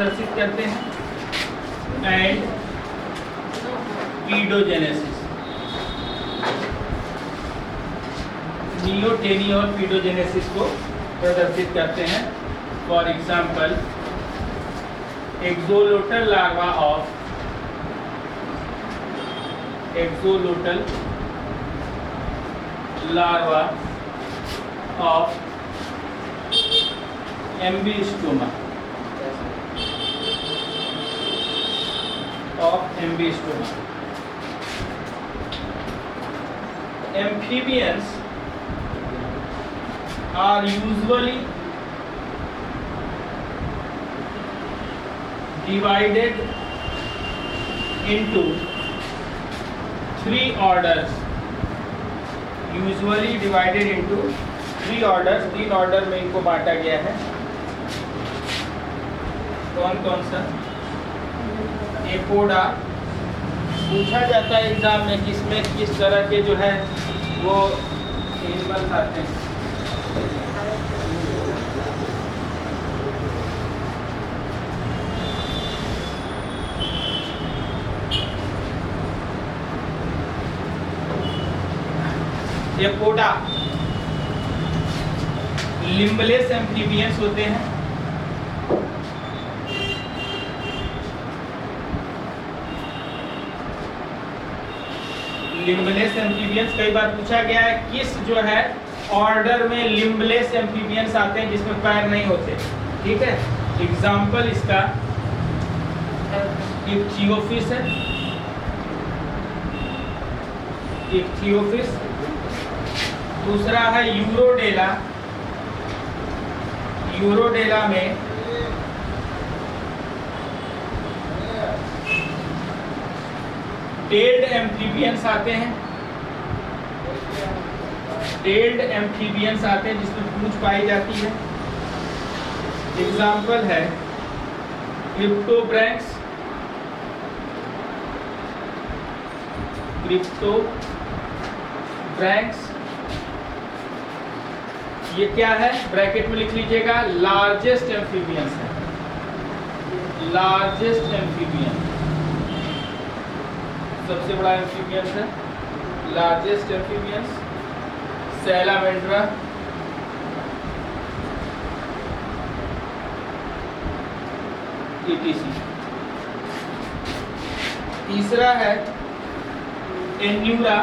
प्रदर्शित करते हैं एंड पीडोजेनेसिस। नियोटेनी और पीडोजेनेसिस को प्रदर्शित करते हैं। For example, axolotl larva of Ambystoma Amphibians are usually divided into three orders. तीन ऑर्डर में इनको बांटा गया है। कौन कौन सा? एपोडा पूछा जाता है एग्जाम में, किसमें किस तरह के जो है वो एनिमल्स आते हैं। एपोडा लिम्बलेस एम्फीबियंस होते हैं। लिम्बलेस एम्फीबियंस कई बार पूछा गया है किस जो है ऑर्डर में लिम्बलेस एम्फीबियंस आते हैं जिसमें पैर नहीं होते। ठीक है, एग्जाम्पल इसका इक्थियोफिस है। इक्थियोफिस। दूसरा है यूरोडेला। यूरोडेला में टेल्ड एम्फीबियंस आते हैं। टेल्ड एम्फीबियंस आते हैं जिसमें पूंछ पाई जाती है। एग्जाम्पल है क्रिप्टोब्रैंक्स। ये क्या है? ब्रैकेट में लिख लीजिएगा, लार्जेस्ट एम्फीबियंस है। लार्जेस्ट एम्फीबियन सबसे बड़ा एम्फीबियंस है। Largest amphibians Salamandra. ETC। तीसरा है एन्यूरा।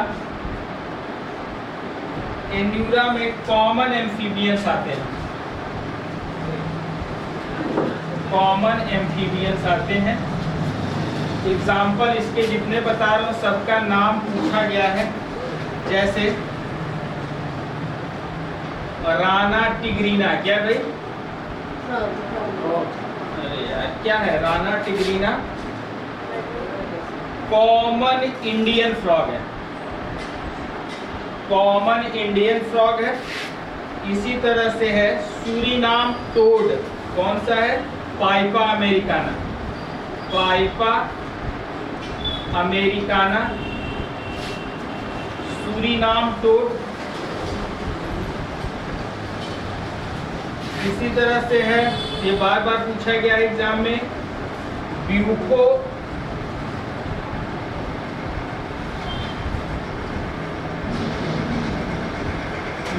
एन्यूरा में कॉमन एम्फीबियंस आते हैं। कॉमन एम्फीबियंस आते हैं। एग्जाम्पल इसके जितने बता रहा हूँ सबका नाम पूछा गया है, जैसे राना टिग्रीना। क्या भाई? अरे यार क्या है? Rana tigrina common Indian frog है। कॉमन इंडियन फ्रॉग है। इसी तरह से है सूरीनाम टोड। कौन सा है? Pipa americana. Pipa americana, Surinam toad. इसी तरह से है, ये बार बार पूछा गया एग्जाम में, ब्यूको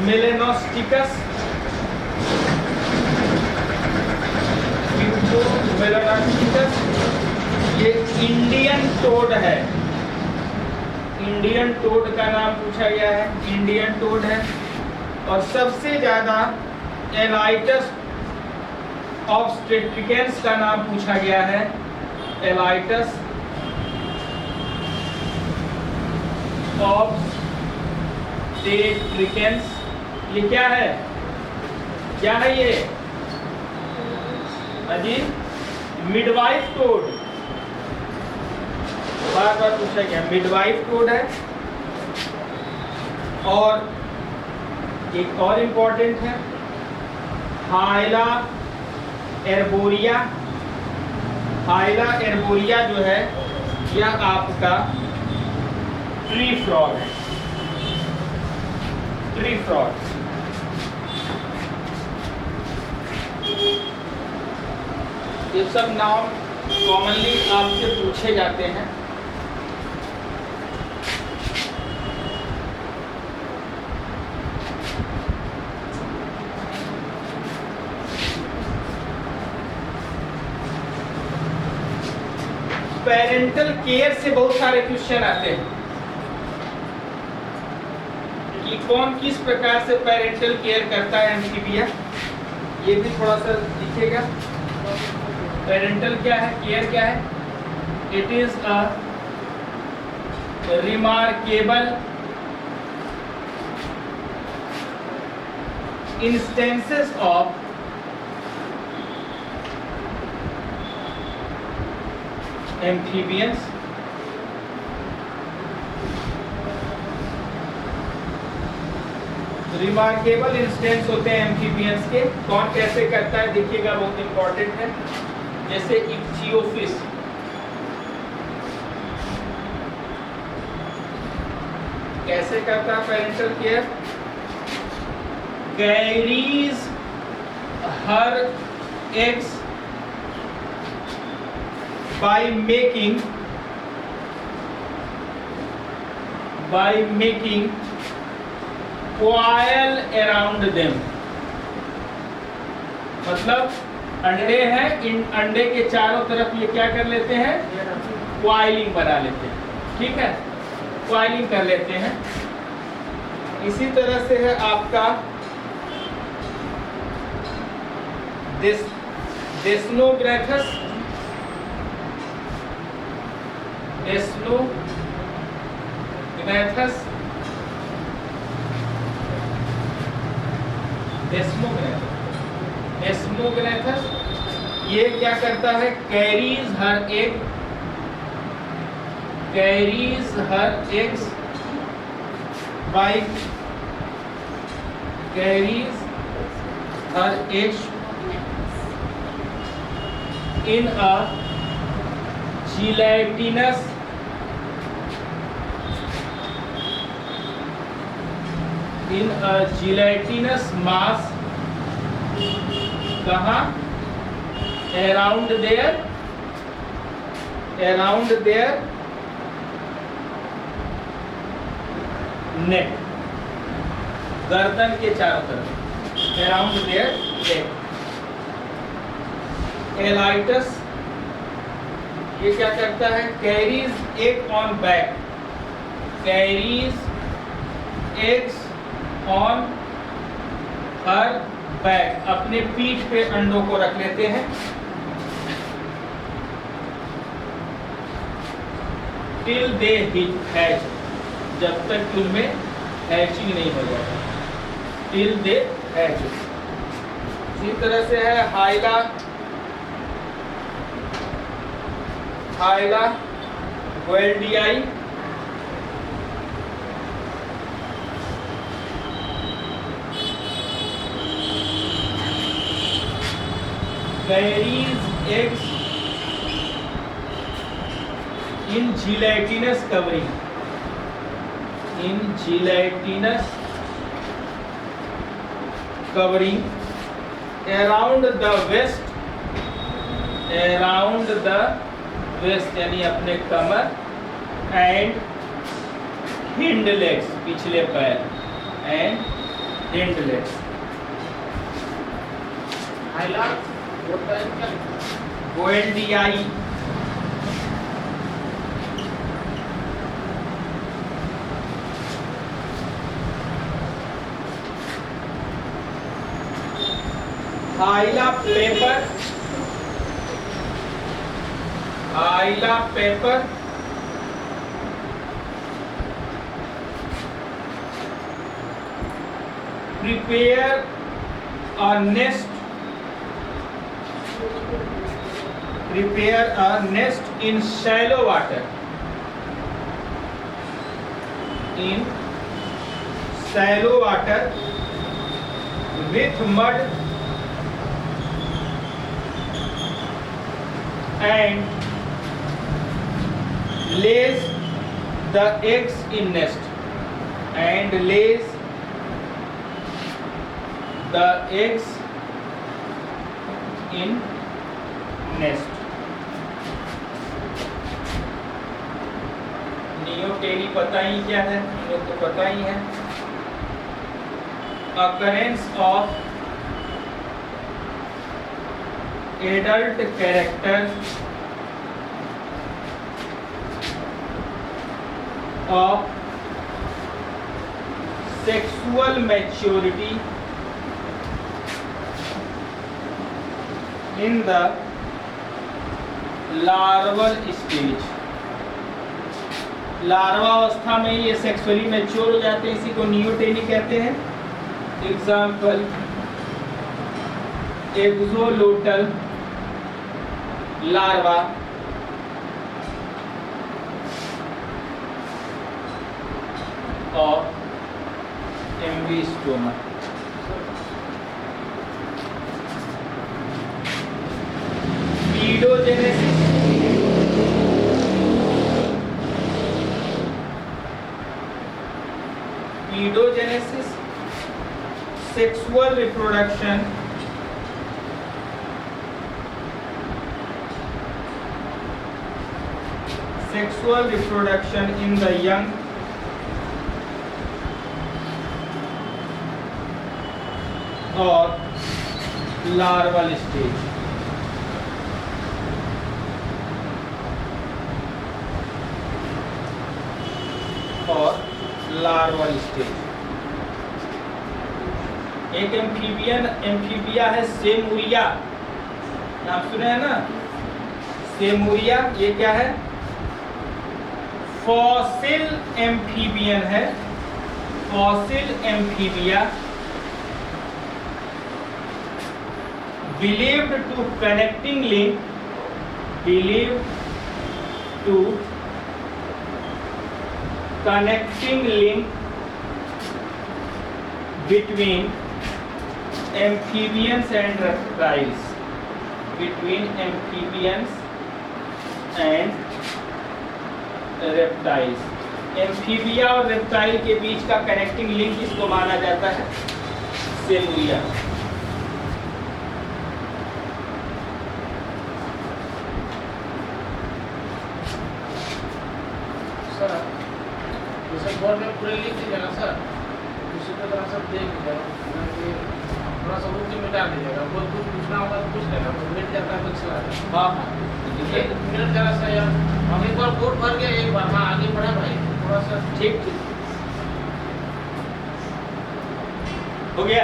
मेलेनोस्टिकस। ये इंडियन टोड है। इंडियन टोड का नाम पूछा गया है। इंडियन टोड है। और सबसे ज्यादा एलाइटस ऑब्स्टेट्रिकेंस का नाम पूछा गया है। एलाइटस ऑब्स्टेट्रिकेंस। ये क्या है? क्या है ये? अजी मिडवाइफ टोड। बार बार पूछा गया, मिडवाइफ टोड है। और एक और इम्पोर्टेंट है हाइला एर्बोरिया। हाइला एर्बोरिया जो है यह आपका ट्री फ्रॉग है। Tree frog. ये सब नाम कॉमनली आपसे पूछे जाते हैं। पेरेंटल केयर से बहुत सारे क्वेश्चन आते हैं कि कौन किस प्रकार से पेरेंटल केयर करता है एम्फीबिया, ये भी थोड़ा सा दिखेगा। पेरेंटल क्या है, केयर क्या है? It is a remarkable instances of amphibians remarkable instance होते हैं एम्फीबियंस के। कौन कैसे करता है देखिएगा, बहुत इंपॉर्टेंट है। जैसे इक्थियोफिस, कैसे करता है parental care? Carries her eggs by making coil around them। मतलब अंडे हैं, इन अंडे के चारों तरफ ये क्या कर लेते हैं? क्वाइलिंग बना लेते हैं। ठीक है, क्वाइलिंग कर लेते हैं। इसी तरह से है आपका डेस्मोग्रेथस। डेस्मोग्रेथस ये क्या करता है? Carries her eggs by carries her eggs in a gelatinous mass कहाँ? around their neck, गर्दन के चारों तरफ, around their neck। एलाइटस ये क्या करता है? Carries egg on back, carries eggs on her back, अपने पीठ पे अंडों को रख लेते हैं। टिल दे हैच, जब तक उनमें हैचिंग नहीं हो जाता, टिल दे हैच। इसी तरह से है Hyla goeldii, carries eggs in gelatinous covering around the waist यानी अपने कमर, एंड हिंड लेग्स पिछले पैर, and hind legs. Goeldii Hyla prepare prepare a nest in shallow water, with mud and lays the eggs in nest, and lays the eggs in nest. Neoteny पता ही क्या है, हम लोग को पता ही है। Occurrence of adult character of sexual maturity in the larval stage. Larva अवस्था में ये सेक्सुअली मैच्योर हो जाते हैं, इसी को नियोटेनी कहते हैं। एग्जाम्पल एक्सोलोटल लार्वा, और Ambystoma. Paedogenesis, paedogenesis sexual reproduction in the young or larval stage। और लार्वल स्टेज। एक एम्फीबिया है सेमुरिया, नाम सुने हैं ना, सेमुरिया। ये क्या है? फॉसिल एम्फीबियन है, fossil amphibia believed to connecting link between amphibians and reptiles, between amphibians and reptiles। Amphibia और रेप्टाइल के बीच का कनेक्टिंग लिंक इसको माना जाता है सेमुरिया। सर जैसे बोर्ड में पूरे लिख दीजिएगा सर, उसी को थोड़ा सा देख लीजिएगा, थोड़ा सा रुक के मिटा दीजिएगा। बहुत कुछ पूछना होगा तो पूछ लेना, तो मिट जाता है तो चला जाता। हाँ, एक मिनट जरा सा यार, हम एक बार बोर्ड भर गए, एक बार हाँ आगे बढ़ा भाई थोड़ा सा। ठीक हो गया।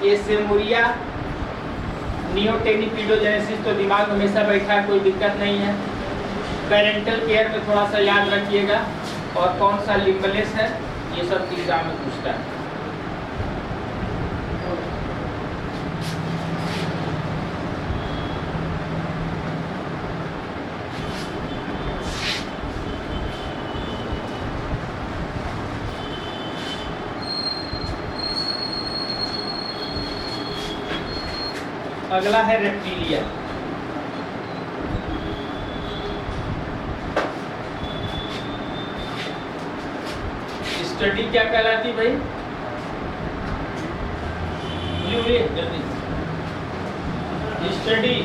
ये सेमुरिया नियोटेनी पीडोजेनेसिस तो दिमाग हमेशा बैठा है, कोई दिक्कत नहीं है। पेरेंटल केयर में थोड़ा सा याद रखिएगा, और कौन सा लिम्बलेस है ये सब एग्जाम में पूछता है। अगला है रेप्टिलिया। स्टडी क्या कहलाती भाई? जल्दी स्टडी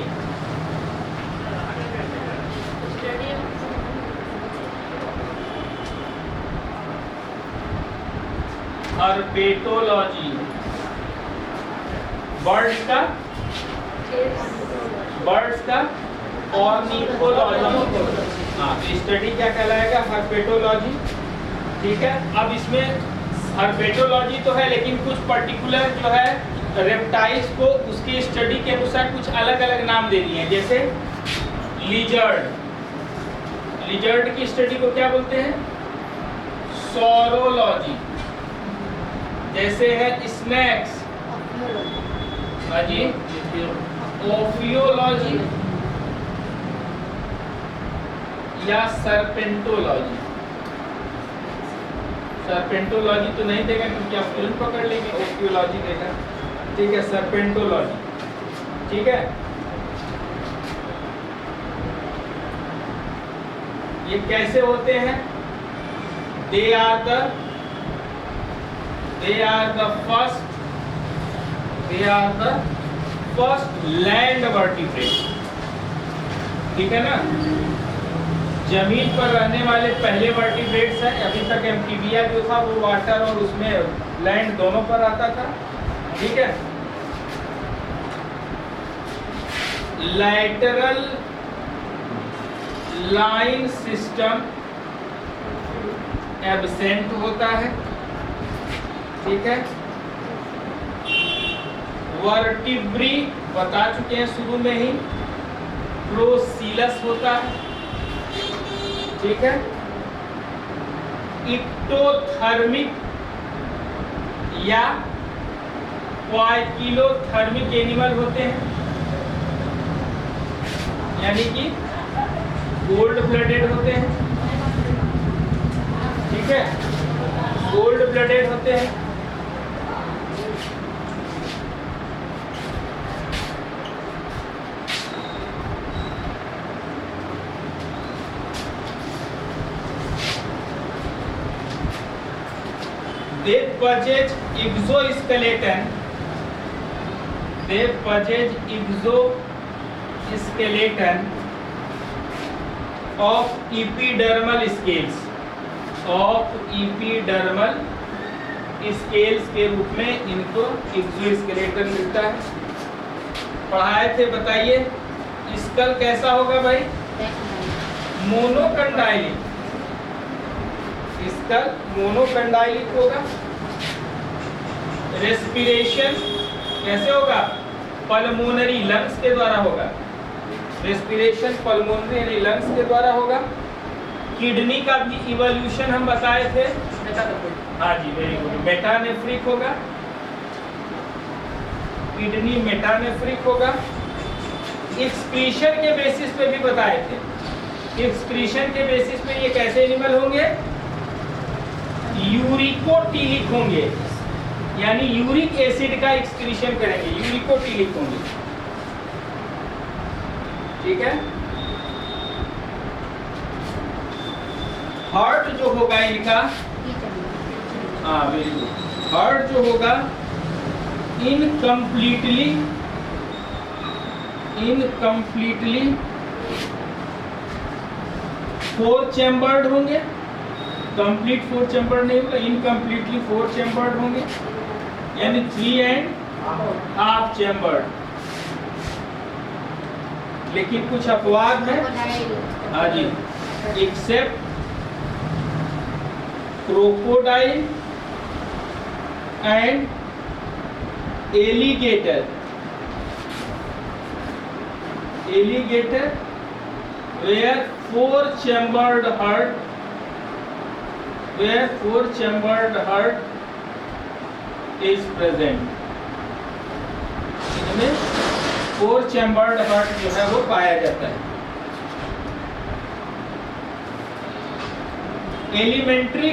हर्पेटोलॉजी, बर्ड्स का ऑर्निथोलॉजी। हाँ, स्टडी क्या कहलाएगा? हर्पेटोलॉजी। ठीक है, अब इसमें हर्पेटोलॉजी तो है, लेकिन कुछ पर्टिकुलर जो है रेप्टाइल्स को उसकी स्टडी के अनुसार कुछ अलग अलग नाम दे दिए हैं। जैसे लिजर्ड की स्टडी को क्या बोलते हैं? सॉरोलॉजी। जैसे है स्नैक्स, जी ओफियोलॉजी या सर्पेंटोलॉजी। सर्पेंटोलॉजी तो नहीं देगा क्योंकि आप फिल्म पकड़ लेंगे, ओफियोलॉजी देगा। ठीक है, सर्पेंटोलॉजी। ठीक है, ये कैसे होते हैं? they are the first land vertebrates, ठीक है ना। जमीन पर रहने वाले पहले वर्टिब्रेट्स हैं। अभी तक एम्फीबिया जो था वो वाटर और उसमें लैंड दोनों पर आता था, ठीक है। लैटरल लाइन सिस्टम एब्सेंट होता है, ठीक है। वर्टिब्री बता चुके हैं शुरू में ही, प्रोसीलस होता है, ठीक है। इक्टोथर्मिक या क्वाइकिलोथर्मिक एनिमल होते हैं, यानी कि गोल्ड ब्लडेड होते हैं, ठीक है। गोल्ड ब्लडेड होते हैं। They possess exoskeleton. They possess exoskeleton of epidermal scales. Of epidermal scales के रूप में इनको एक्सोस्केलेटन मिलता है। पढ़ाए थे, बताइए स्कल कैसा होगा भाई? मोनोकंडाइलिक। स्कल मोनोकंडाइलिक होगा। रेस्पिरेशन कैसे होगा? पल्मोनरी लंग्स के द्वारा होगा। रेस्पिरेशन पल्मोनरी लंग्स के द्वारा होगा। किडनी का भी इवोल्यूशन हम बताए थे। हाँ जी, वेरी गुड। मेटानेफ्रिक होगा, किडनी मेटानेफ्रिक होगा। एक्सक्रीशन के बेसिस पे भी बताए थे। एक्सक्रीशन के बेसिस पे ये कैसे एनिमल होंगे? यूरिकोटिलिक होंगे, यानी यूरिक एसिड का एक्सक्रीशन करेंगे, यूरिकोटिलिक होंगे, ठीक है। हार्ट जो होगा इनका, हाँ वेरी गुड, हार्ट जो होगा इनकम्प्लीटली 4 चैम्बर्ड होंगे। कंप्लीट 4 चैम्बर्ड नहीं होगा, इनकम्प्लीटली 4 चैम्बर्ड होंगे, यानी 3.5 चैम्बर्ड। लेकिन कुछ अपवाद है, हाँ जी, except crocodile and alligator where 4 chambered heart is present। इनमें 4 chambered heart जो है वो पाया जाता है। Alimentary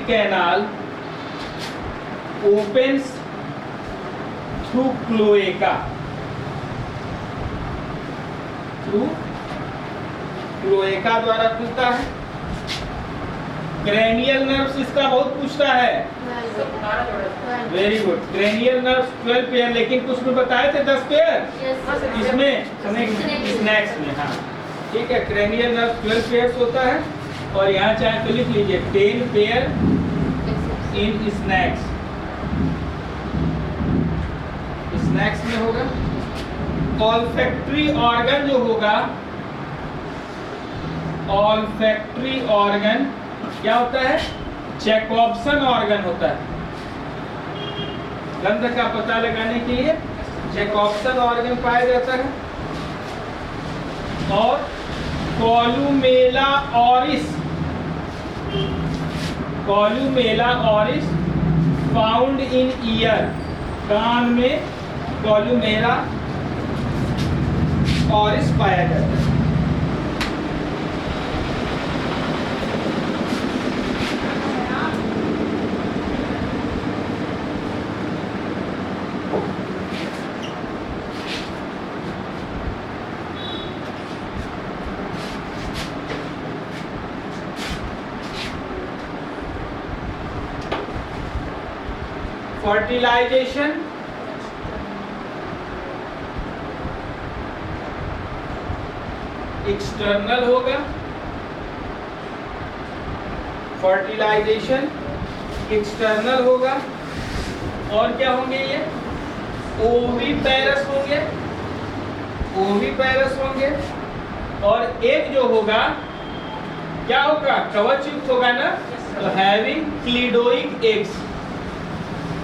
canal opens through cloaca द्वारा खुलता है। क्रेनियल नर्व्स इसका बहुत पूछता है, very good. Cranial nerves 12 pair, लेकिन कुछ में बताए थे 10 पेयर इसमें स्नैक्स में, हाँ ठीक है। क्रेनियल नर्व्स 12 पेयर्स होता है, और यहाँ चाहे तो लिख लीजिए 10 पेयर इन स्नैक्स में होगा। ऑल्फैक्टरी ऑर्गन जो होगा, ऑल्फैक्टरी ऑर्गन क्या होता है? जैकोब्सन ऑर्गन होता है। गंध का पता लगाने के लिए जैकोब्सन ऑर्गन पाया जाता है। और columella orris found in year, कान में कॉलुमेला ऑरिस पाया जाता है। फर्टिलाइजेशन, एक्सटर्नल होगा, फर्टिलाइजेशन एक्सटर्नल होगा, और क्या होंगे ये ओविपेरस होंगे, ओविपेरस होंगे, और एक जो होगा क्या होगा कवच युक्त होगा ना, तो हैविंग क्लीडोइक एग्स,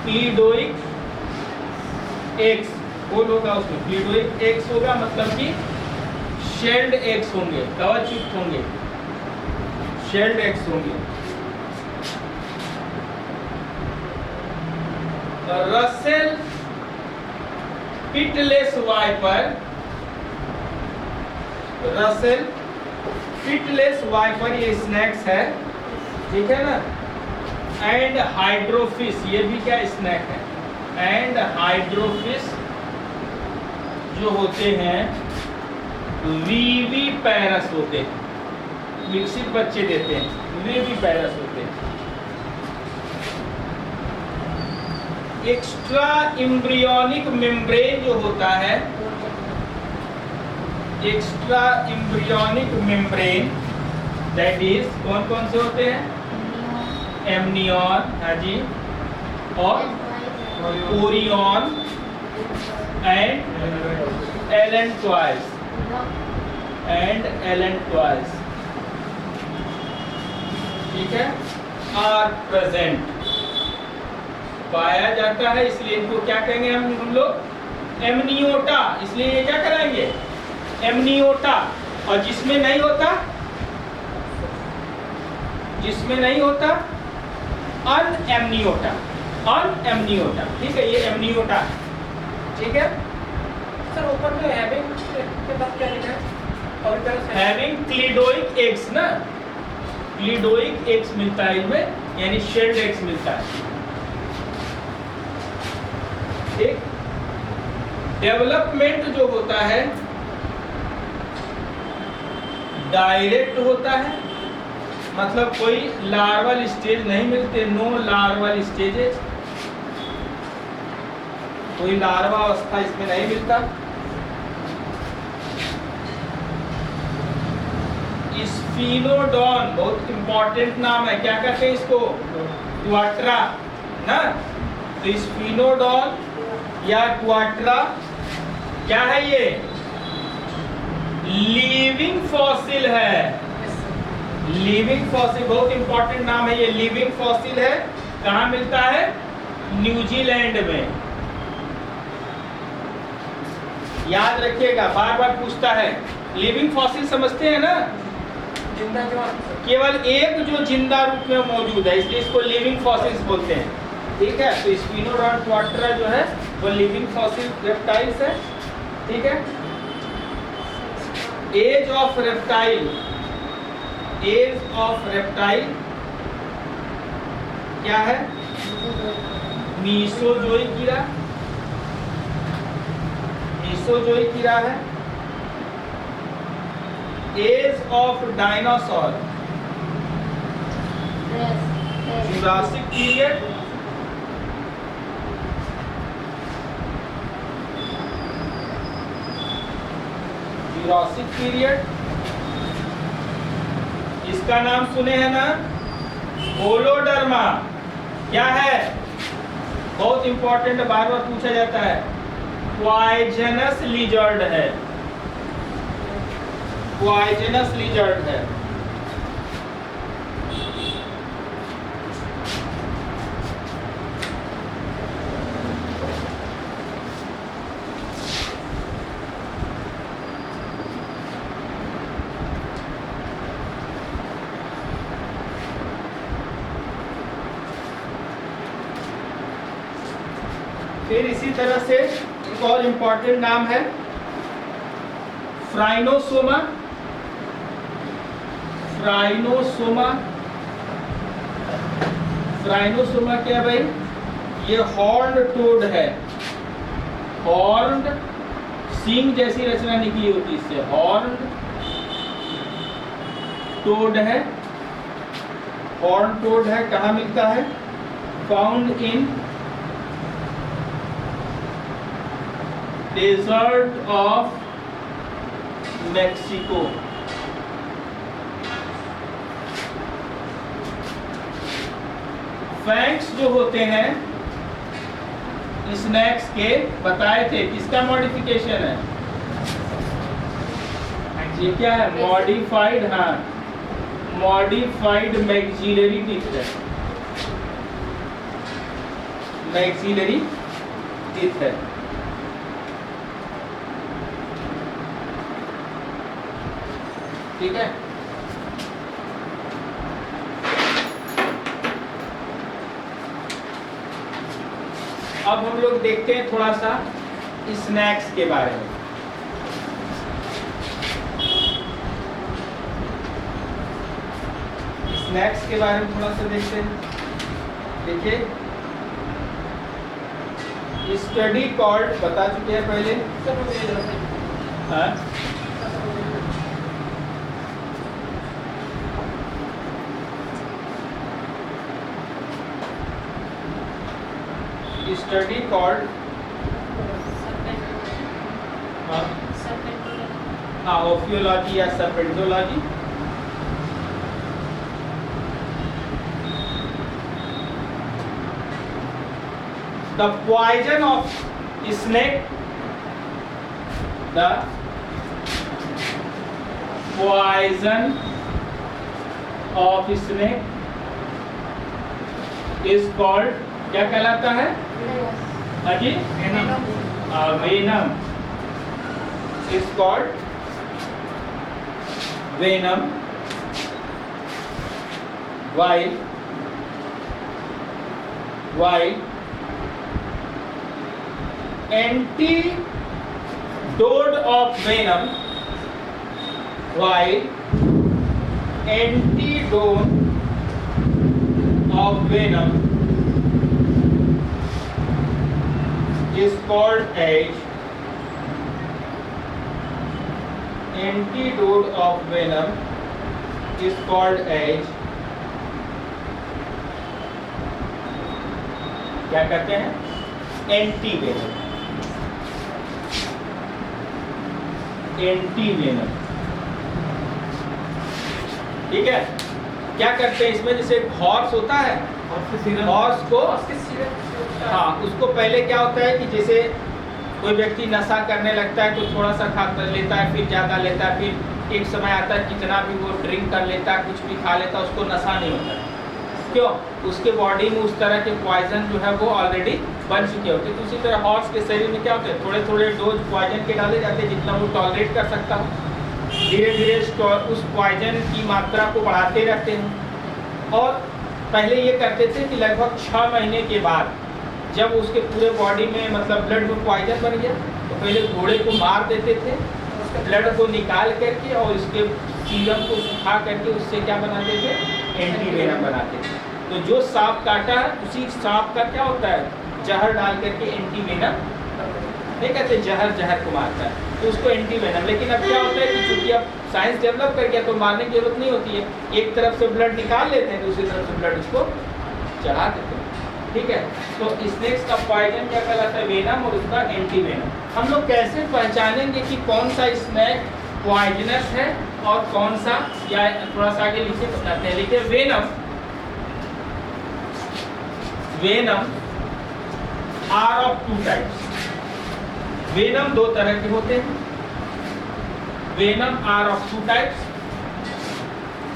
क्लीडोइक एग्स होल होगा उसमें, क्लीडोइक एग्स होगा मतलब कि शेल्ड एग्स होंगे, कवच युक्त होंगे, शेल्ड एग्स होंगे। Russell pitless viper, Russell pitless viper ये स्नैक्स है, ठीक है ना, एंड हाइड्रोफिश ये भी क्या स्नैक है, एंड हाइड्रोफिश जो होते हैं वीवीपैरस होते हैं, विकसित बच्चे देते हैं, वीवीपैरस होते हैं। एक्स्ट्रा एम्ब्रियोनिक मेम्ब्रेन जो होता है, extra embryonic membrane that is कौन कौन से होते हैं, एमनियन, हाँ जी, और ओरियन एंड एलेंटॉइड्स, एंड एलेंटॉइड्स, ठीक है, आर प्रेजेंट, पाया जाता है, इसलिए इनको क्या कहेंगे हम लोग एमनियोटा, इसलिए ये क्या कराएंगे एमनियोटा, और जिसमें नहीं होता, जिसमें नहीं होता अनएमनियोटा, अनएमनियोटा, ठीक है, ये एमनियोटा, ठीक है। सर ऊपर में हैविंग के बाद क्या लिखा है, हैविंग क्लीडोइक एग्स ना, क्लीडोइक एग्स मिलता है इसमें, यानी शेल्ड एग्स मिलता है, ठीक। डेवलपमेंट जो होता है डायरेक्ट होता है, मतलब कोई लार्वल स्टेज नहीं मिलते, नो लार्वल स्टेजेस, कोई लार्वा अवस्था इसमें नहीं मिलता। स्फीनोडॉन बहुत इंपॉर्टेंट नाम है, क्या कहते हैं इसको, क्वाट्रा ना, तो स्फीनोडॉन या क्वाट्रा क्या है, ये लिविंग फॉसिल है, लिविंग फॉसिल बहुत इंपॉर्टेंट नाम है, ये लिविंग फॉसिल है, कहाँ मिलता है, न्यूजीलैंड में, याद रखिएगा, बार बार पूछता है। लिविंग फॉसिल समझते हैं ना, जिंदा जो केवल एक जो जिंदा रूप में मौजूद है, इसलिए इसको लिविंग फॉसिल्स बोलते हैं, ठीक है। तो स्फीनोडॉन क्वाट्रा जो है वो लिविंग फॉसिल रेप्टाइल्स है, ठीक है। Age of reptile, age of reptile क्या है, मीसोजोइक कीड़ा, मीसोजोइक कीड़ा है। Age of dinosaur Jurassic period, Jurassic period, इसका नाम सुने हैं ना, होलोडर्मा, क्या है, बहुत इंपॉर्टेंट, बार बार पूछा जाता है, पॉइजनस लिजर्ड है, पॉइजनस लिजर्ड है। फिर इसी तरह से एक और इंपॉर्टेंट नाम है फ्राइनोसोमा, फ्राइनोसोमा, फ्राइनोसोमा क्या भाई, ये हॉर्न टोड है, हॉर्न सींग जैसी रचना निकली होती है इससे, हॉर्न टोड है, हॉर्न टोड है, कहाँ मिलता है, found in desert of Mexico. Fangs जो होते हैं स्नैक्स के, बताए थे किसका मॉडिफिकेशन है? ये क्या है? मॉडिफाइड, हाँ, मॉडिफाइड मैक्सिलरी टीथ है, मैक्सिलरी टीथ है। ठीक है, अब हम लोग देखते हैं थोड़ा सा स्नैक्स के बारे में। स्नैक्स के बारे में थोड़ा सा देखते हैं। देखिए, स्टडी कॉल्ड बता चुके हैं पहले, हाँ? स्टडी कॉल्ड, हाँ, ओफियोलॉजी या सर्पेंटोलॉजी। The poison of snake, the poison of snake is called, क्या कहलाता है? अजी, venom is called venom, while antidote of venom, while antidote of venom is called as, antidote of venom is called as, क्या कहते हैं? Anti venom, anti venom. ठीक है, क्या करते हैं इसमें? जैसे हॉर्स होता है, हॉर्स को, हाँ, उसको पहले क्या होता है कि जैसे कोई व्यक्ति नशा करने लगता है तो थोड़ा सा खा कर लेता है, फिर ज़्यादा लेता है, फिर एक समय आता है कितना भी वो ड्रिंक कर लेता है, कुछ भी खा लेता है, उसको नशा नहीं होता है। क्यों? उसके बॉडी में उस तरह के पॉइजन जो है वो ऑलरेडी बन चुके होते हैं। तो उसी तरह हॉर्स के शरीर में क्या होता है? थोड़े थोड़े डोज पॉइजन के डाले जाते हैं, जितना वो टॉलरेट कर सकता हो। धीरे धीरे उस पॉइजन की मात्रा को बढ़ाते रहते हैं। और पहले ये करते थे कि लगभग 6 महीने के बाद जब उसके पूरे बॉडी में, मतलब ब्लड में पॉइजन बन गया, तो पहले घोड़े को मार देते थे, ब्लड को निकाल करके और उसके सीरम को सुखा करके उससे क्या बनाते थे? एंटी वेनम बनाते थे। तो जो सांप काटा है उसी सांप का क्या होता है? जहर डाल करके एंटी वेनम, नहीं कहते जहर जहर को मारता है, तो उसको एंटी वेनम। लेकिन अब क्या होता है कि चूंकि अब साइंस डेवलप कर गया तो मारने की जरूरत नहीं होती है, एक तरफ से ब्लड निकाल लेते हैं, दूसरी तरफ से ब्लड उसको चढ़ा देते हैं। ठीक है, तो स्नेक्स का पॉइजन क्या कहलाता है? वेनम, और उसका एंटी वेनम। हम लोग कैसे पहचानेंगे कि कौन सा स्नेक पॉइजनस है और कौन सा, या थोड़ा सा आगे लिखे बताते हैं। लिखिए, venom, venom are of 2 types. Venom 2 तरह के होते हैं। Venom are of 2 types.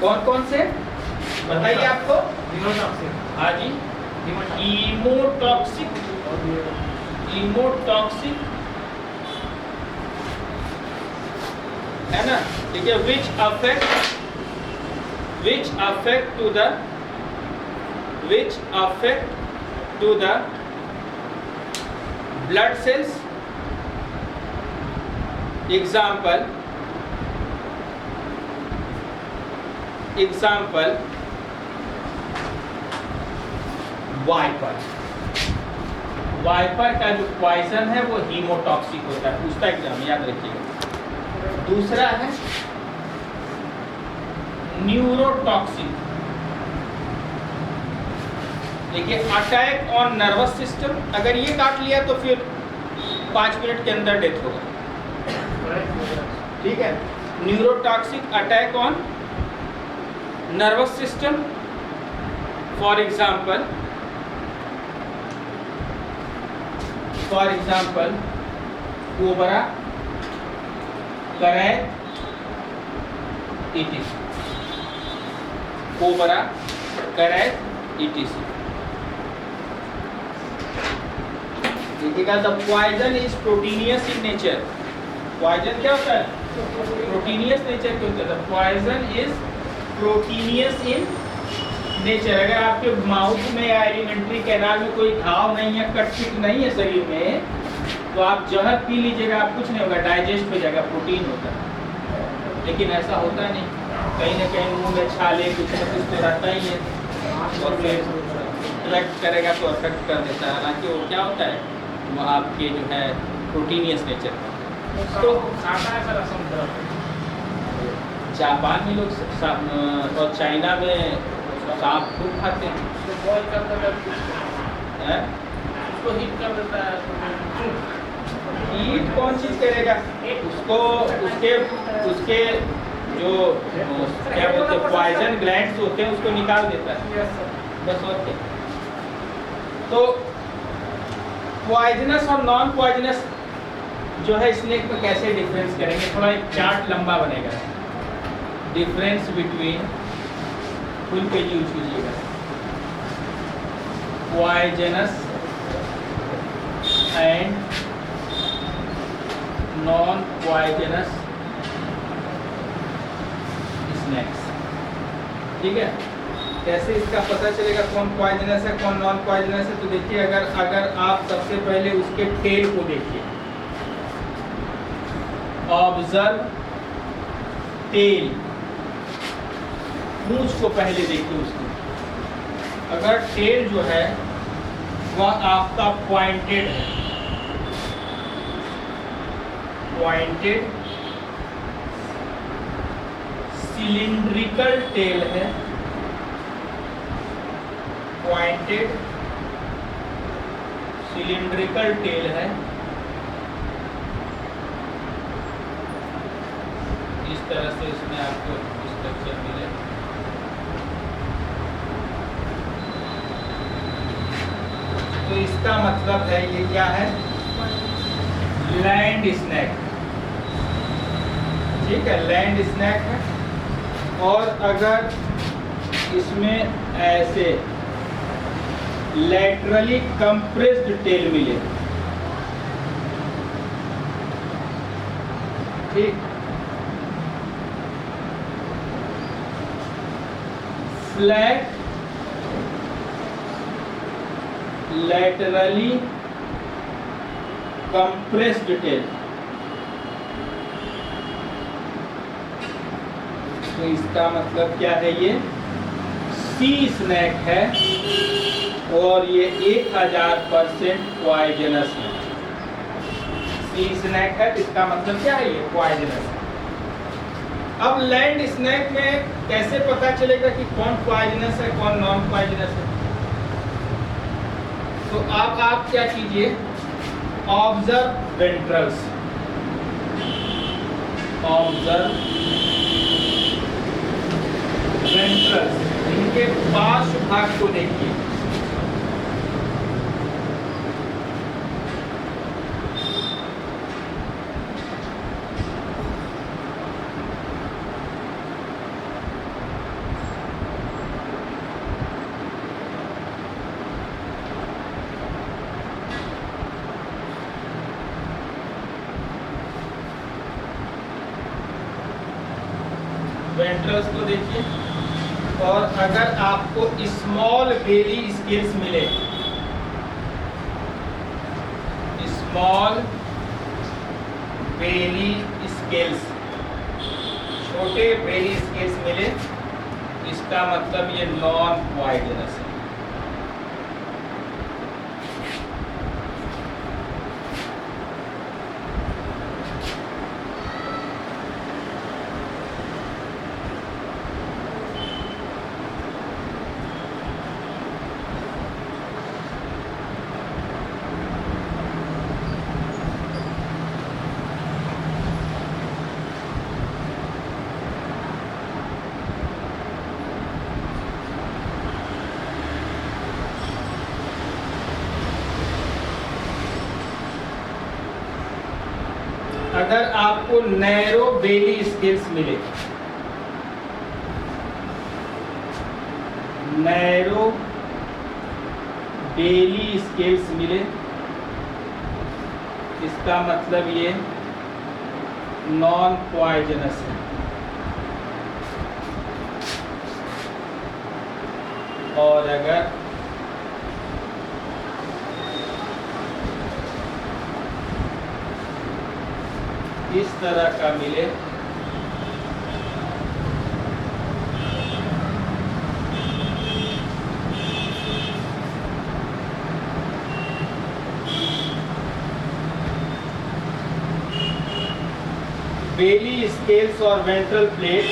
कौन कौन से बताइए आपको? हाँ जी, इमोटॉक्सिक, इमोटॉक्सिक है ना। ठीक है, which affect to the blood cells। example viper का जो पॉइजन है वो हीमोटॉक्सिक होता है, उसका एग्जाम याद रखिएगा। दूसरा है न्यूरोटॉक्सिक। देखिए, अटैक ऑन नर्वस सिस्टम, अगर ये काट लिया तो फिर 5 मिनट के अंदर डेथ होगा। ठीक है। Neurotoxic attack on nervous system, for example cobra, krait, ETC। Cobra, krait, ETC। देखिएगा, the poison is proteinious in nature. Poison क्या होता है? प्रोटीनियस नेचर के होता है। The poison is proteinious in nature. अगर आपके माउथ में या एलिमेंट्री कैनाल में कोई घाव नहीं है, कट पिट नहीं है शरीर में, तो आप जहर पी लीजिएगा, आप कुछ नहीं होगा, डाइजेस्ट हो जाएगा, प्रोटीन होता है। लेकिन ऐसा होता नहीं, कहीं ना कहीं मुंह में छाले कुछ न कुछ तो रहता ही है, और फिर अफेक्ट करेगा तो अफेक्ट कर देता है। हालांकि वो क्या होता है, वो आपके जो है प्रोटीनियस नेचर का। तो जापान में लोग और चाइना में सांप खूब खाते हैं। उसको हीट कर देता है। हीट कौन चीज करेगा उसको? उसके जो क्या बोलते हैं, पॉइजन ग्लैंड्स होते हैं, उसको निकाल देता है, बस। और क्या? तो पॉइजनस और नॉन पॉइजनस जो है स्नेक में कैसे डिफरेंस करेंगे? थोड़ा एक चार्ट लंबा बनेगा। Difference between, full page use कीजिएगा, poisonous and non poisonous snakes. ठीक है। कैसे इसका पता चलेगा कौन पॉइजनस है कौन नॉन पॉइजनस है? तो देखिए, अगर आप सबसे पहले उसके टेल को देखिए, ऑब्जर्व टेल, पूंछ को पहले देखिए उसकी। अगर टेल जो है वह आपका पॉइंटेड है, पॉइंटेड सिलिंड्रिकल टेल है, पॉइंटेड सिलिंड्रिकल टेल है, इस तरह से इसमें आपको स्ट्रक्चर मिले। तो इसका मतलब है ये क्या है? Land snake. ठीक है, लैंड स्नैक है। और अगर इसमें ऐसे लैटरली कंप्रेस्ड टेल मिले, ठीक, फ्लैट लैटरली कंप्रेस्ड टेल, तो इसका मतलब क्या है? ये सी स्नैक है और ये 1000% पॉइजनस है। सी स्नैक है, इसका मतलब क्या है? ये पॉइजनस है। अब लैंड स्नैक में कैसे पता चलेगा कि कौन पॉइजनस है कौन नॉन पॉइजनस है? तो आप क्या कीजिए, ऑब्जर्व वेंट्रल्स, ऑब्जर्व वेंट्रल्स, इनके पार्श्व भाग को देखिए। वेंट्रल्स को देखिए। और अगर आपको स्मॉल बेली स्केल्स मिले, स्मॉल बेली स्केल्स, छोटे बेली स्केल्स मिले, इसका मतलब ये नॉन पॉइजनस है। अगर आपको नैरो बेली स्केल्स मिले, नैरो बेली स्केल्स मिले, इसका मतलब ये नॉन पॉइजनस है। और अगर इस तरह का मिले, बेली स्केल्स और वेंट्रल प्लेट,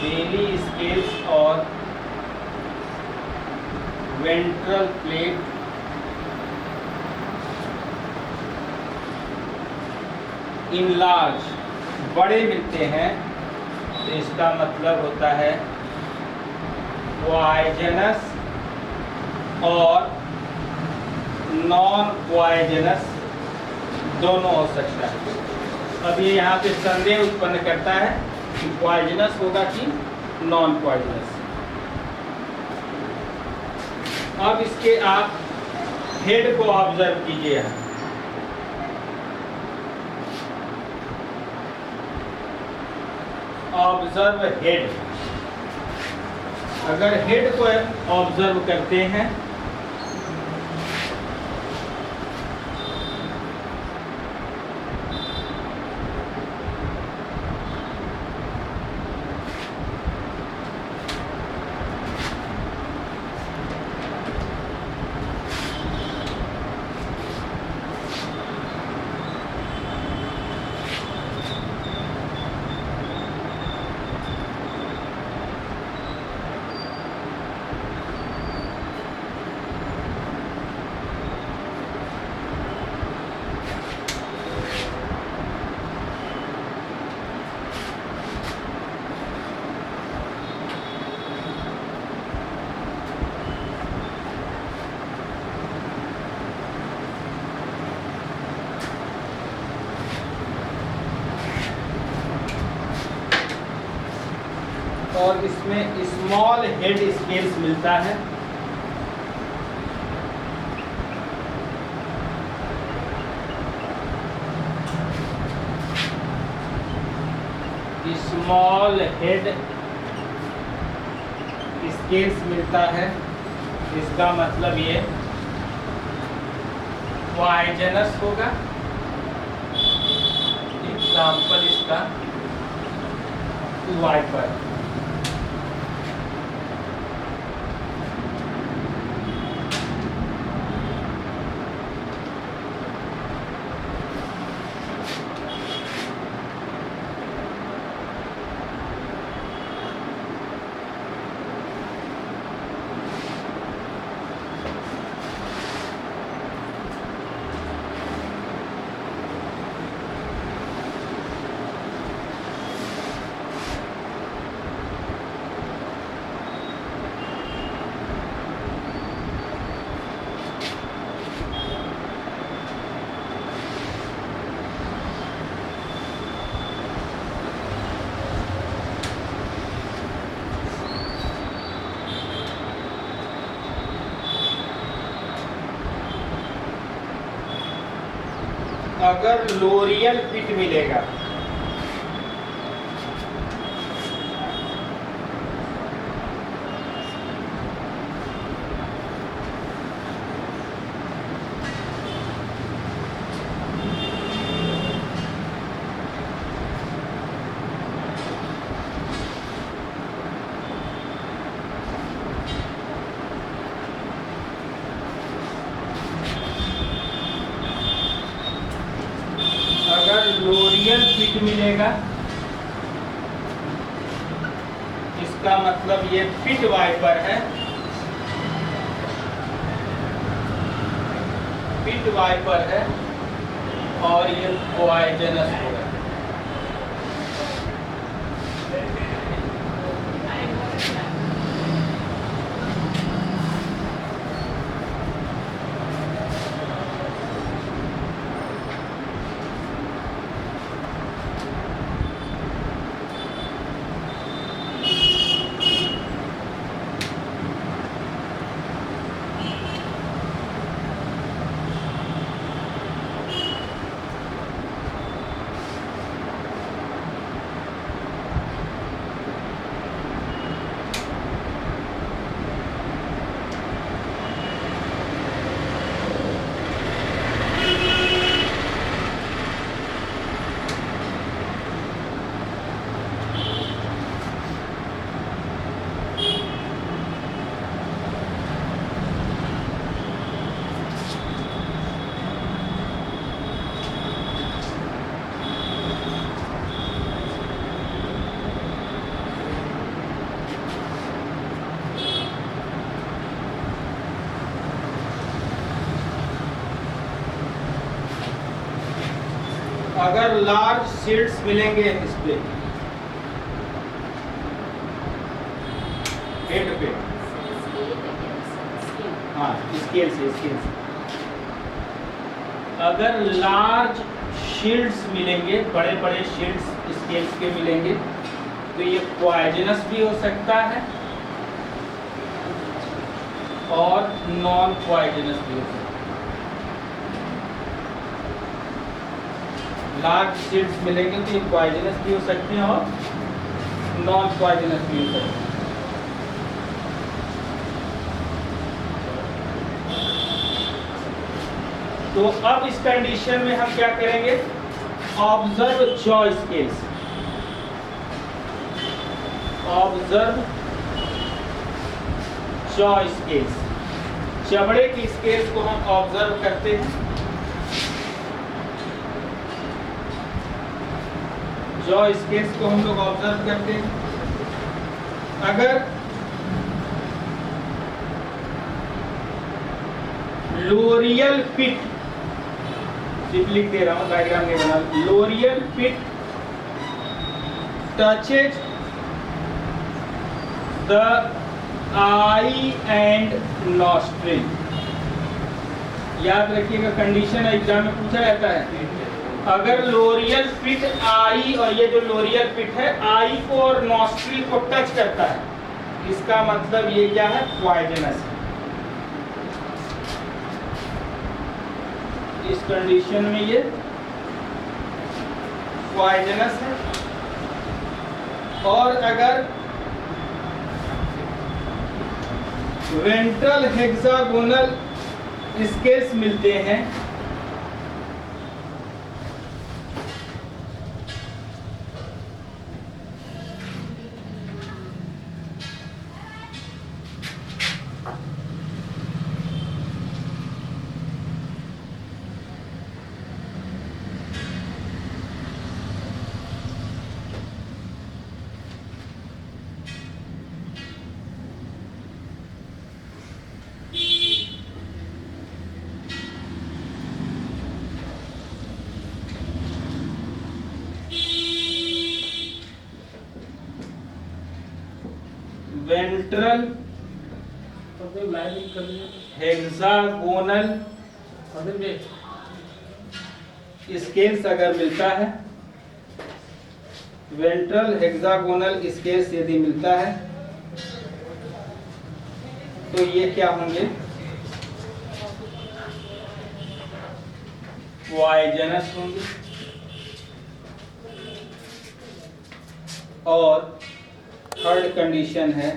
बेली स्केल्स और वेंट्रल प्लेट इनलार्ज, बड़े मिलते हैं, तो इसका मतलब होता है पॉइजनस और नॉन पॉइजनस दोनों हो सकता है। अब ये यहाँ पे संदेह उत्पन्न करता है कि पॉइजनस होगा कि नॉन पॉइजनस। अब इसके आप हेड को ऑब्जर्व कीजिए। यहाँ ऑब्जर्व हेड, अगर हेड को ऑब्जर्व करते हैं और इसमें स्मॉल हेड स्केल्स मिलता है, स्मॉल हेड स्केल्स मिलता है, इसका मतलब ये पॉइजनस होगा। एग्जाम्पल इसका वाइपर। अगर लोरियल पिट मिलेगा, लोरियल पिट मिलेगा, इसका मतलब ये पिट वाइपर है, पिट वाइपर है और ये पॉइजनस होगा। अगर लार्ज शीट्स मिलेंगे इस पे हेड पे, हाँ स्केल से अगर लार्ज शील्ड्स मिलेंगे, बड़े बड़े शील्ड्स स्केल्स के मिलेंगे, तो ये पॉइजनस भी हो सकता है और नॉन पॉइजनस भी हो सकता है। लार्ज शील्ड्स मिलेंगे तो ये पॉइजनस भी हो सकते हैं और नॉन पॉइजनस भी हो सकते हैं। तो अब इस कंडीशन में हम क्या करेंगे, observe jaw scales, observe jaw scales, चमड़े की स्केल्स को हम ऑब्जर्व करते हैं। जॉ स्केल्स को हम लोग ऑब्जर्व करते हैं। अगर लोरियल पिट, सिर्फ लिख दे रहा हूं, डायग्राम नहीं बना, loreal pit touches the eye and nostril. याद रखिएगा, कंडीशन एग्जाम में पूछा जाता है, अगर लोरियल पिट आई, और ये जो लोरियल पिट है आई को और नॉस्ट्रिल को टच करता है, इसका मतलब ये क्या है, पॉइजनस है। इस कंडीशन में ये पॉइजनस है। और अगर वेंट्रल हेक्सागोनल स्केल्स मिलते हैं, वेंट्रल हेक्सागोनल स्केल्स अगर मिलता है, वेंट्रल हेक्सागोनल स्केल्स यदि मिलता है, तो ये क्या होंगे, पॉइजनस होंगे। और थर्ड कंडीशन है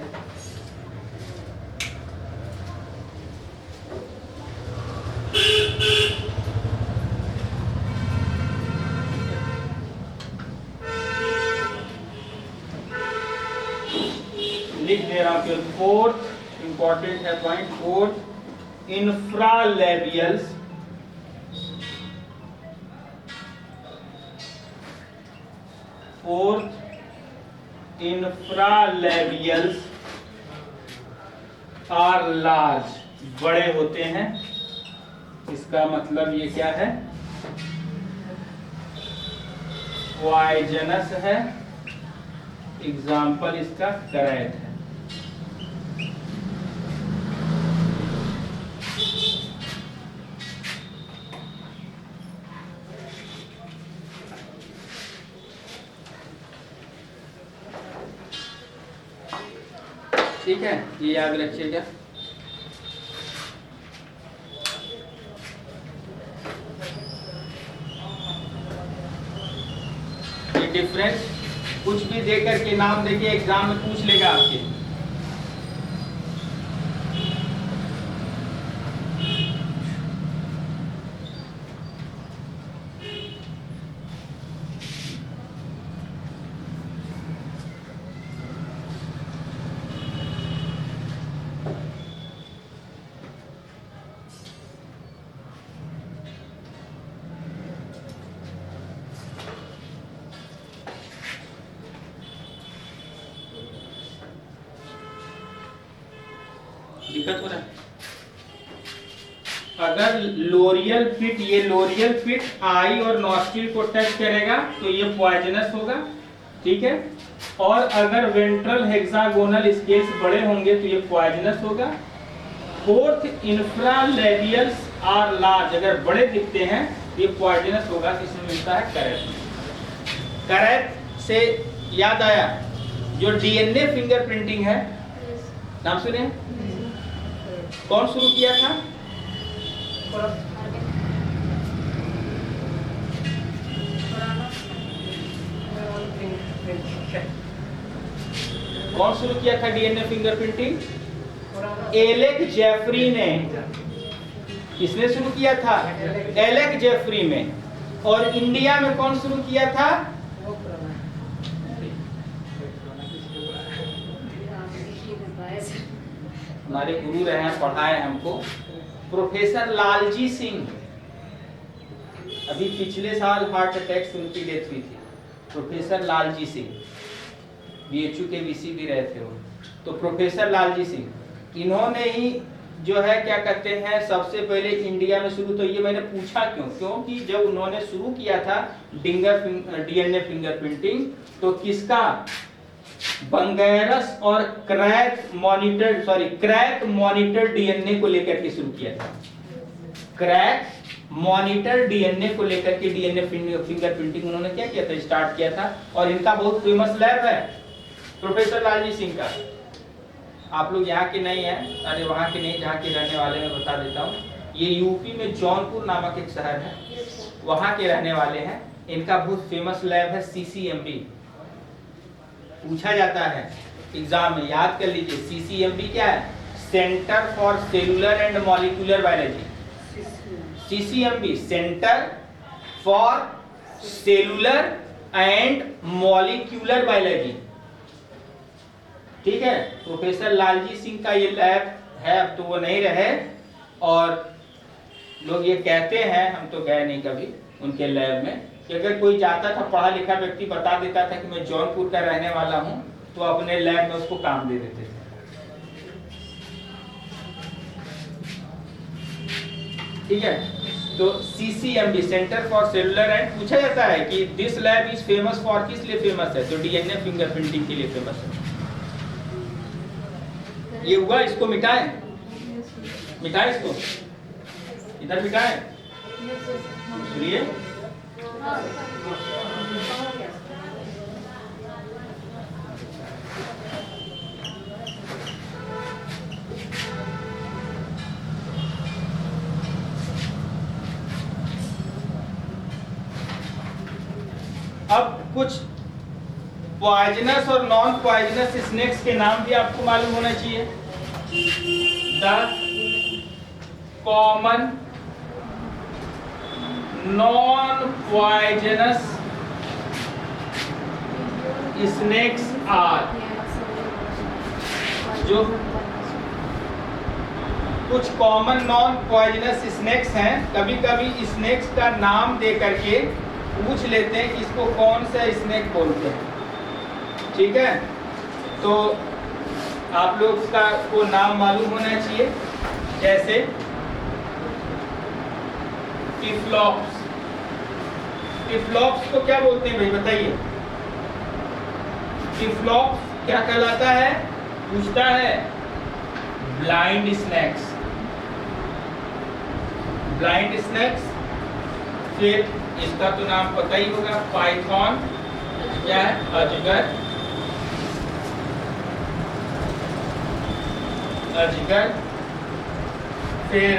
लिख दे रहा हूं कि फोर्थ इंपॉर्टेंट है point, fourth infralabials, fourth infralabials are large, बड़े होते हैं। इसका मतलब ये क्या है, पॉइजनस है। एग्जाम्पल इसका करैट है। ठीक है, ये याद रखिएगा। ये डिफरेंस कुछ भी देकर के नाम देखिए, एग्जाम में पूछ लेगा आपके। दिक्कत हो रहा है? अगर लोरियल फिट, ये लोरियल फिट आई और नॉस्ट्रिल को टच करेगा तो ये पॉइजनस होगा, ठीक है। और अगर वेंट्रल हेक्सागोनल स्केल्स बड़े होंगे तो ये पॉइजनस होगा। फोर्थ, इंफ्रालेबियल्स आर लार्ज, अगर बड़े दिखते हैं ये पॉइजनस होगा। तो इसमें मिलता है कैरेट। कैरेट से याद आया, जो डीएनए फिंगरप्रिंटिंग है, नाम सुने? कौन शुरू किया था? कौन शुरू किया था डीएनए फिंगरप्रिंटिंग? एलेक जेफरी ने। किसने शुरू किया था? एलेक जेफरी में। और इंडिया में कौन शुरू किया था? हमारे गुरु रहे हैं, पढ़ाए हमको, प्रोफेसर लालजी सिंह। अभी पिछले साल हार्ट अटैक से उनकी डेथ हुई थी, प्रोफेसर लालजी सिंह। बीएचयू के वीसी भी रहे थे वो। तो प्रोफेसर लालजी सिंह, इन्होंने ही जो है क्या कहते हैं सबसे पहले इंडिया में शुरू। तो ये मैंने पूछा क्यों? क्योंकि जब उन्होंने शुरू किया था डीएनए फिंगरप्रिंटिंग, तो किसका? बंगैरस और क्रैक मॉनिटर डीएनए को लेकर के शुरू किया था। क्रैक मॉनिटर डीएनए को लेकर के डीएनए फिंगरप्रिंटिंग उन्होंने क्या किया था? स्टार्ट किया था। और इनका बहुत फेमस लैब है प्रोफेसर लालजी सिंह का। आप लोग यहाँ के नहीं हैं, अरे वहाँ के नहीं, जहाँ के रहने वाले मैं बता देता हूँ। ये यूपी में जौनपुर नामक एक शहर है, वहाँ के रहने वाले हैं। इनका बहुत फेमस लैब है सीसीएमबी। पूछा जाता है एग्जाम में, याद कर लीजिए। सीसीएमबी क्या है? Centre for cellular and molecular biology. CCMB centre for cellular and molecular biology, ठीक है। प्रोफेसर लालजी सिंह का ये लैब है, अब तो वो नहीं रहे। और लोग ये कहते हैं, हम तो गए नहीं कभी उनके लैब में, कि अगर कोई जाता था, पढ़ा लिखा व्यक्ति बता देता था कि मैं जौनपुर का रहने वाला हूं, तो अपने लैब में उसको काम दे देते थे। ठीक है। तो CCMB centre for cellular and, पूछा जाता है कि this lab is famous for, किस लिए फेमस है? तो डीएनए फिंगरप्रिंटिंग के लिए फेमस है। ये हुआ, इसको मिटाएं, मिटाएं इसको, इधर मिटाएं। सुनिए, अब कुछ पॉइजनस और नॉन पॉइजनस स्नेक्स के नाम भी आपको मालूम होना चाहिए। The common non poisonous snakes are, जो कुछ कॉमन नॉन पॉइजनस स्नेक्स हैं। कभी कभी स्नेक्स का नाम दे करके पूछ लेते हैं कि इसको कौन सा स्नेक बोलते हैं, ठीक है। तो आप लोग का को नाम मालूम होना चाहिए, जैसे टिफ्लॉप्स। टिफ्लॉप्स को क्या बोलते हैं भाई, बताइए? टिफ्लॉप्स क्या कहलाता है? पूछता है। Blind snacks, blind snacks. फिर इसका तो नाम पता ही होगा, पाइथन, क्या है? अजगर, अजगर। फिर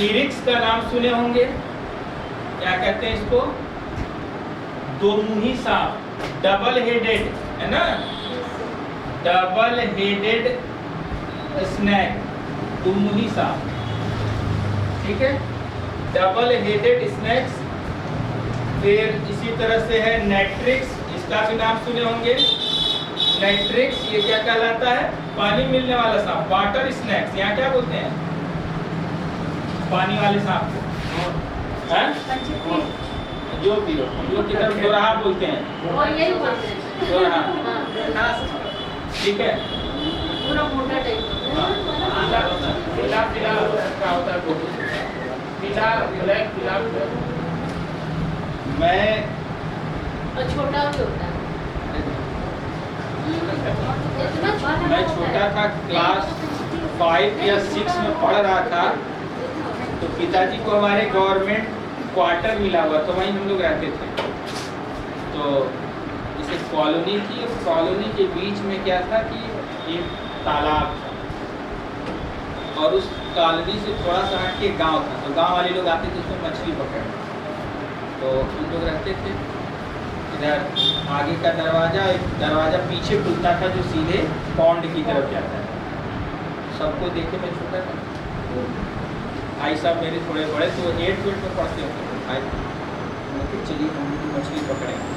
इरिक्स का नाम सुने होंगे, क्या कहते हैं इसको? दो मुही सांप, डबल हेडेड, है ना? डबल हेडेड स्नैक, दो मुही सांप, ठीक है। Double headed snacks. फिर इसी तरह से है नेट्रिक्स, इसका भी नाम सुने होंगे। नेट्रिक्स ये क्या कहलाता है? पानी मिलने वाला सांप, वाटर स्नैक्स। यहाँ क्या बोलते हैं पानी वाले सांप को? जो भी हो, हम लोग की तरफ दोराहा बोलते हैं, दोराहा, ठीक है। पूरा मोटा टाइप, पीला पीला पीला क्या होता है गोभी? पीला ब्लैक पीला मैं और छोटा भी होता है। इतना छोटा मैं छोटा था, क्लास 5 या 6 में पढ़ रहा था, तो पिताजी को हमारे गवर्नमेंट क्वार्टर मिला हुआ, तो वहीं हम लोग रहते थे। तो जैसे कॉलोनी थी, और कॉलोनी के बीच में क्या था कि एक तालाब था, और उस कॉलोनी से थोड़ा सा हट के गांव था, तो गांव वाले लोग आते थे उसमें मछली पकड़ने। तो हम लोग रहते थे इधर, आगे का दरवाज़ा, एक दरवाज़ा पीछे खुलता था जो सीधे पॉन्ड की तरफ जाता है। सबको देखे मैं छोटा था, भाई साहब मेरे थोड़े बड़े, तो 8th में पढ़ते होते भाई, तो चलिए हम लोग मछली पकड़ेंगे।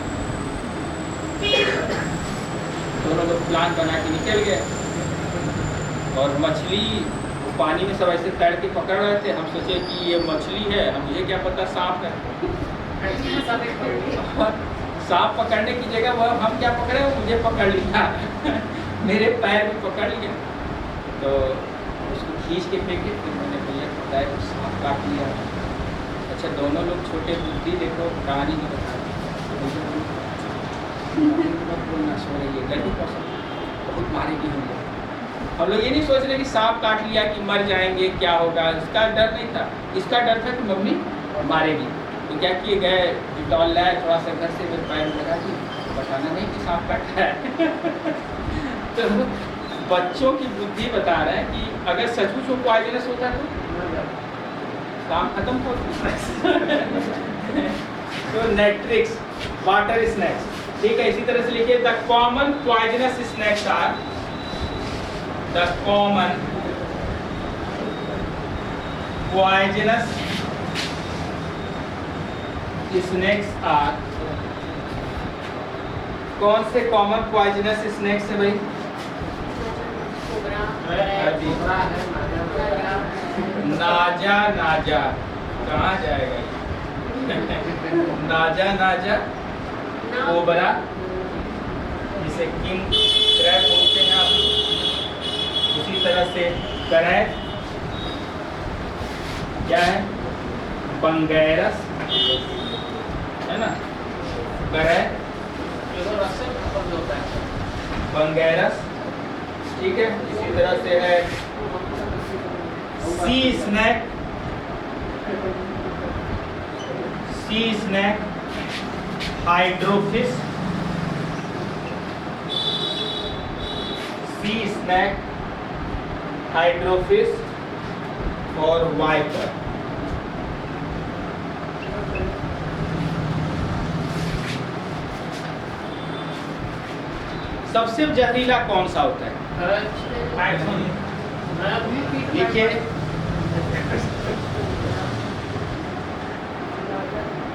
दोनों लोग प्लान बना के निकल गए, और मछली पानी में सब ऐसे तैर के पकड़ रहे थे। हम सोचे कि ये मछली है, हम मुझे क्या पता सांप है। सांप पकड़ने की जगह वो हम क्या पकड़े, वो मुझे पकड़ लिया मेरे पैर में पकड़ लिया, तो उसको खींच के फेंके। फिर मैंने भैया को बताया कि सांप काट लिया। अच्छा, दोनों लोग छोटे बुद्धि, देखो कहानी में बता मत बोलना, सो रही है, घर भी बहुत मारेगी हम लोग। हम लोग ये नहीं सोच रहे कि सांप काट लिया कि मर जाएंगे, क्या होगा, इसका डर नहीं था। इसका डर था कि मम्मी मारेगी। तो क्या किए, गए डिटॉल लाए, थोड़ा सा घर से मेरे पैर में लगा दी, बताना नहीं कि सांप काटा है तो बच्चों की बुद्धि बता रहे हैं कि अगर सचमुच वो पॉइजनस होता तो काम खत्म हो तो नेट्रिक्स वाटर स्नैक्स, ठीक है। इसी तरह से लिखिए, the common poisonous snakes are, the common poisonous snakes are, कौन से कॉमन पॉइजनस स्नैक्स है भाई? नाजा नाजा कहाँ जाएगा नाजा नाजा, कोबरा जिसे किंग क्रैब बोलते हैं आप, उसी तरह से करैट, क्या है, बंगैरस है ना, करैट, बंगैरस, ठीक है। इसी तरह से है sea snake, sea snake, hydrophis, sea snake, hydrophis और वाइपर। सबसे जहरीला कौन सा होता है? देखिए,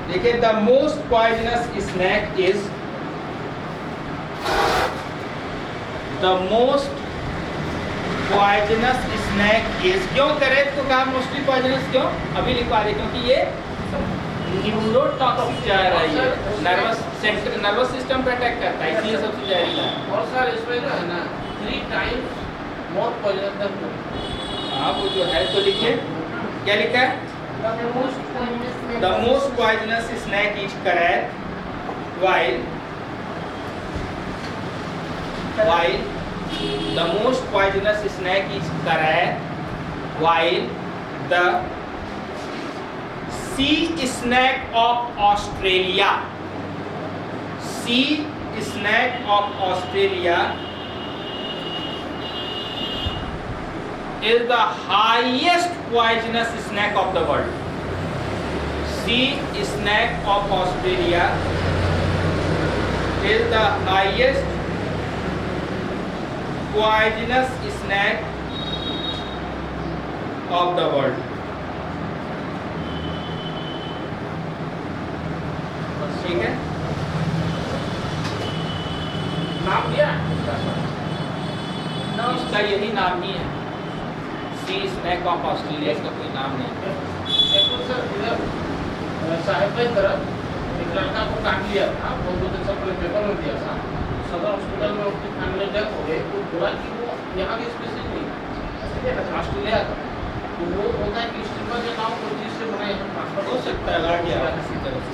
देखिए, the most poisonous snake is, the most poisonous snake is, क्यों करें तो कहा मोस्टली पॉइजनस, क्यों अभी लिखवा दे, क्योंकि ये न्यूरोटॉक्सिक जा रही है, नर्वस सेंटर, नर्वस सिस्टम पे अटैक करता है, इसलिए सबसे जहरीला है। और सर इसमें जो है ना 3 टाइम्स मोर पॉइजनस देन, हाँ वो जो है, तो लिखिए, क्या लिखा है? The most poisonous snake is krait, while the most poisonous snake is carrot, while the sea snake of Australia, sea snake of Australia is the highest poisonous snake of the world. Sea snake of Australia is the highest poisonous snake of the world. ठीक है, नाम दिया इसका यही नाम ही है, sea snake of Australia, इसका कोई नाम नहीं है। देखो सर, इधर साहिब की तरफ एक लड़का को काट लिया था, बहुत दिन से पहले पेपर में दिया था, सदर हॉस्पिटल में उसकी फैमिली डेथ हो गई। वो बोला कि वो यहाँ की स्पेशलिस्ट नहीं, है ना ऑस्ट्रेलिया का, तो वो होता है कि स्टीमर के नाम को चीज से बनाए हम ट्रांसफर हो सकता है लग गया किसी तरह से।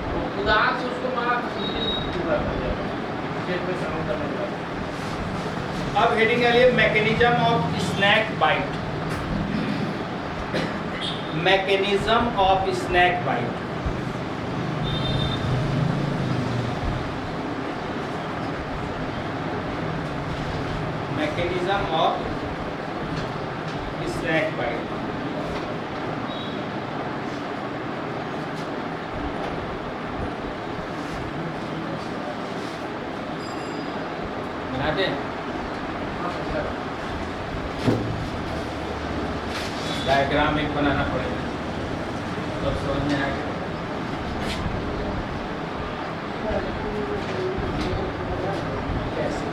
तो खुदा से उसको मारा तो समझिए पूरा कर दिया स्टेट पे काम करने का। अब हेडिंग के लिए mechanism of snake bite. Mechanism of snake bite. Mechanism of snake bite. बनाते हैं डायग्राम एक बनाना पड़ेगा तब समझ में आएगा। कैसे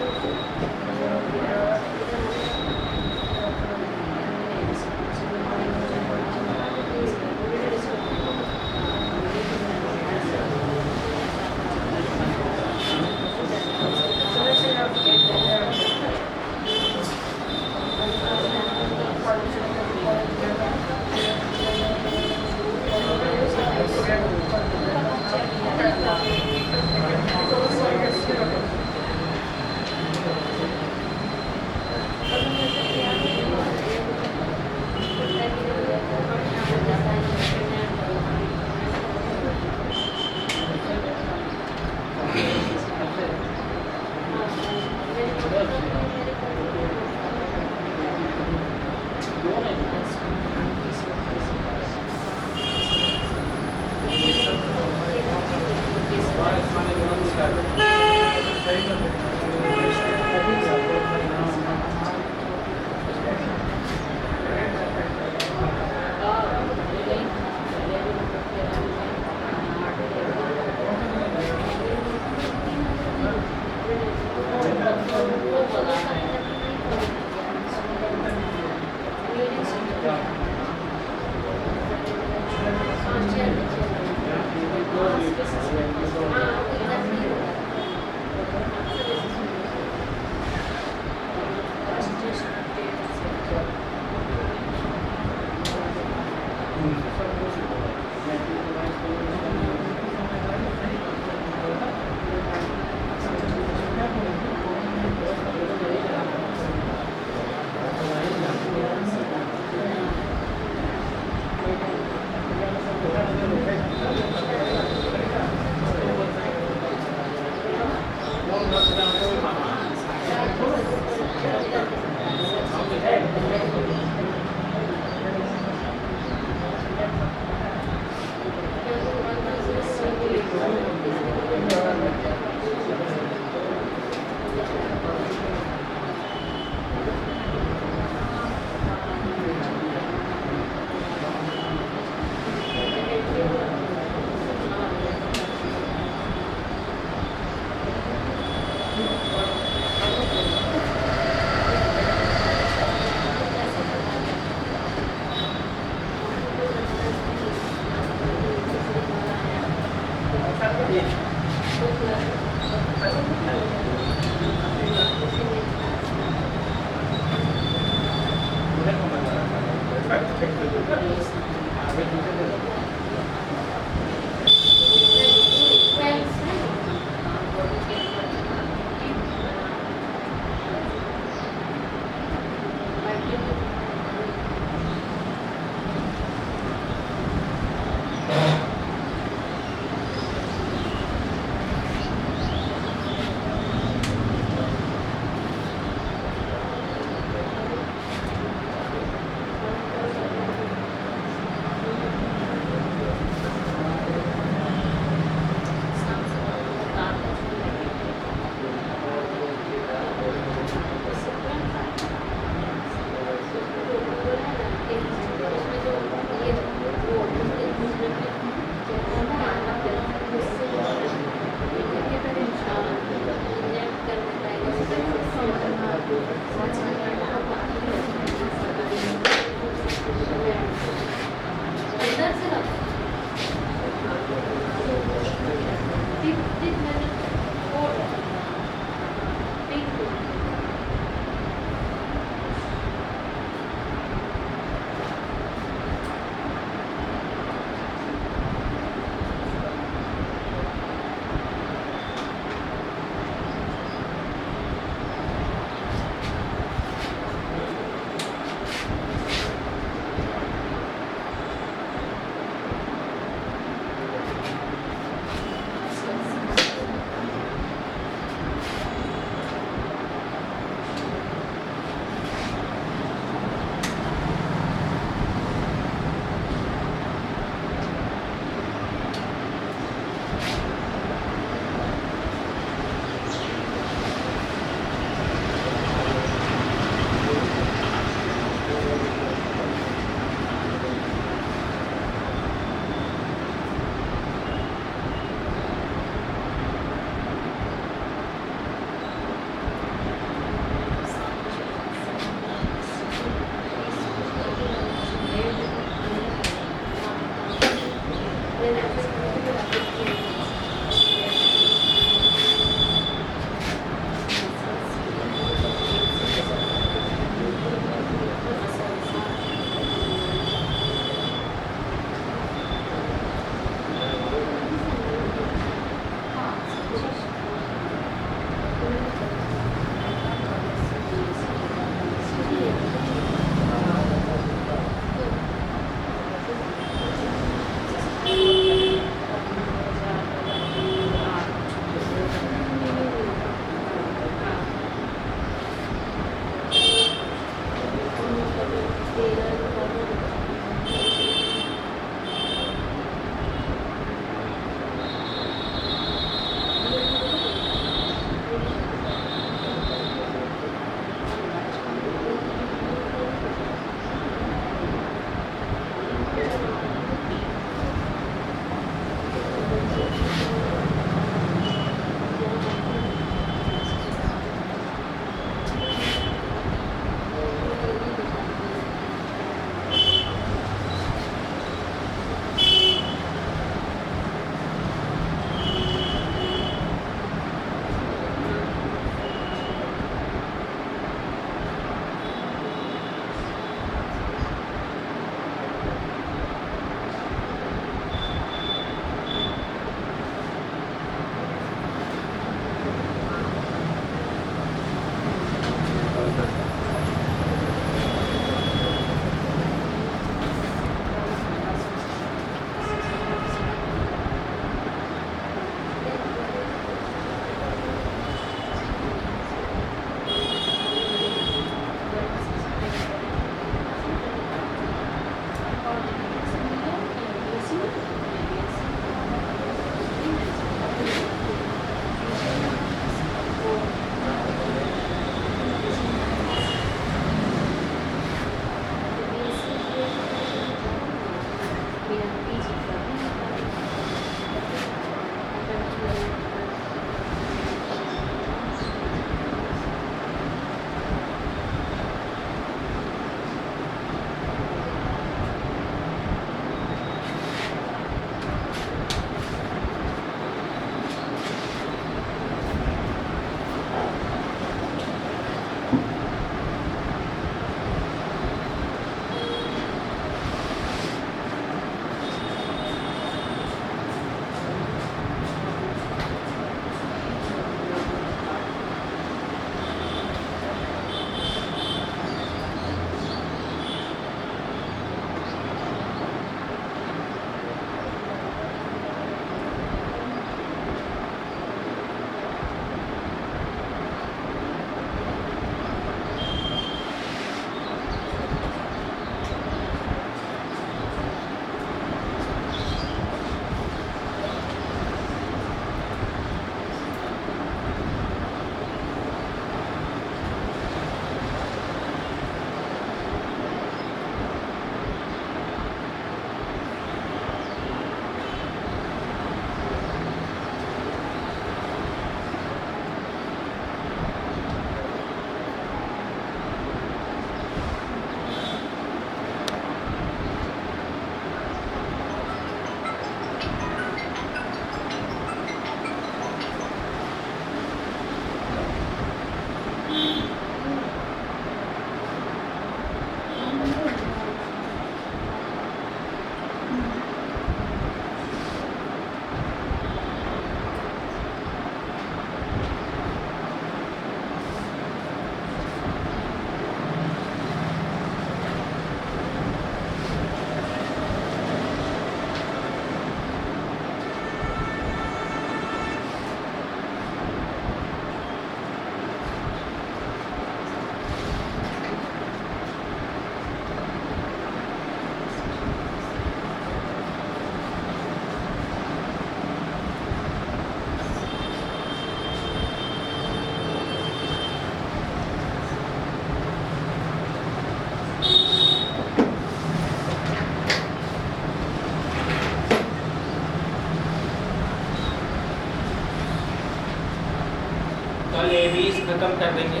कल एबीज खत्म कर देंगे,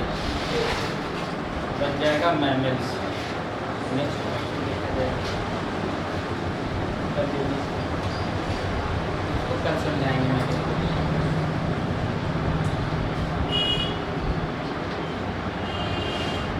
बच जाएगा मैमल्स। नेक्स्ट कल समझाएंगे।